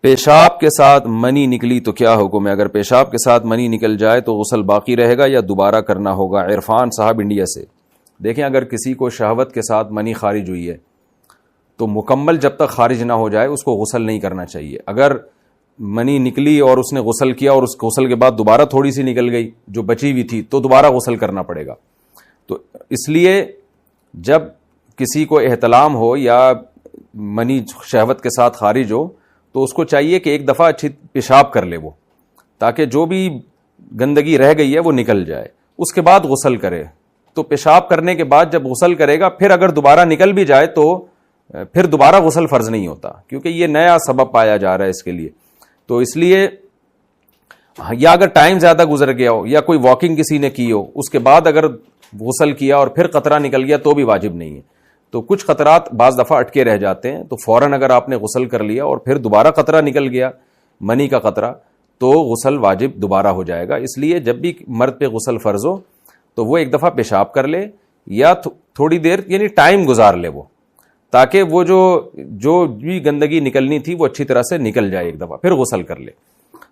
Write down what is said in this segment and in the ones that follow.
پیشاب کے ساتھ منی نکلی تو کیا حکم ہے؟ اگر پیشاب کے ساتھ منی نکل جائے تو غسل باقی رہے گا یا دوبارہ کرنا ہوگا؟ عرفان صاحب انڈیا سے. دیکھیں اگر کسی کو شہوت کے ساتھ منی خارج ہوئی ہے تو مکمل جب تک خارج نہ ہو جائے اس کو غسل نہیں کرنا چاہیے. اگر منی نکلی اور اس نے غسل کیا اور اس غسل کے بعد دوبارہ تھوڑی سی نکل گئی جو بچی ہوئی تھی تو دوبارہ غسل کرنا پڑے گا. تو اس لیے جب کسی کو احتلام ہو یا منی شہوت کے ساتھ خارج ہو تو اس کو چاہیے کہ ایک دفعہ اچھی پیشاب کر لے وہ، تاکہ جو بھی گندگی رہ گئی ہے وہ نکل جائے، اس کے بعد غسل کرے. تو پیشاب کرنے کے بعد جب غسل کرے گا پھر اگر دوبارہ نکل بھی جائے تو پھر دوبارہ غسل فرض نہیں ہوتا، کیونکہ یہ نیا سبب پایا جا رہا ہے اس کے لیے. تو اس لیے یا اگر ٹائم زیادہ گزر گیا ہو یا کوئی واکنگ کسی نے کی ہو اس کے بعد اگر غسل کیا اور پھر قطرہ نکل گیا تو بھی واجب نہیں ہے. تو کچھ قطرات بعض دفعہ اٹکے رہ جاتے ہیں، تو فوراً اگر آپ نے غسل کر لیا اور پھر دوبارہ قطرہ نکل گیا منی کا قطرہ تو غسل واجب دوبارہ ہو جائے گا. اس لیے جب بھی مرد پہ غسل فرض ہو تو وہ ایک دفعہ پیشاب کر لے یا تھوڑی دیر یعنی ٹائم گزار لے وہ، تاکہ وہ جو بھی گندگی نکلنی تھی وہ اچھی طرح سے نکل جائے، ایک دفعہ پھر غسل کر لے.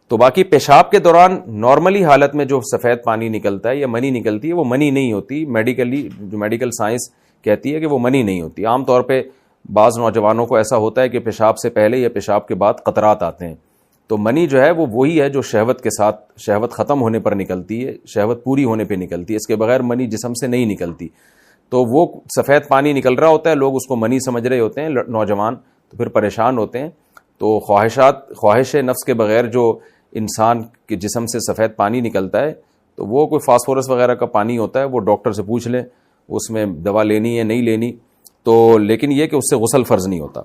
تو باقی پیشاب کے دوران نارملی حالت میں جو سفید پانی نکلتا ہے یا منی نکلتی ہے وہ منی نہیں ہوتی. میڈیکل سائنس کہتی ہے کہ وہ منی نہیں ہوتی. عام طور پہ بعض نوجوانوں کو ایسا ہوتا ہے کہ پیشاب سے پہلے یا پیشاب کے بعد قطرات آتے ہیں. تو منی جو ہے وہ وہی ہے جو شہوت کے ساتھ، شہوت ختم ہونے پر نکلتی ہے، شہوت پوری ہونے پہ نکلتی ہے. اس کے بغیر منی جسم سے نہیں نکلتی. تو وہ سفید پانی نکل رہا ہوتا ہے، لوگ اس کو منی سمجھ رہے ہوتے ہیں نوجوان، تو پھر پریشان ہوتے ہیں. تو خواہش نفس کے بغیر جو انسان کے جسم سے سفید پانی نکلتا ہے تو وہ کوئی فاسفورس وغیرہ کا پانی ہوتا ہے، وہ ڈاکٹر سے پوچھ لیں اس میں دوا لینی ہے نہیں لینی. تو لیکن یہ کہ اس سے غسل فرض نہیں ہوتا.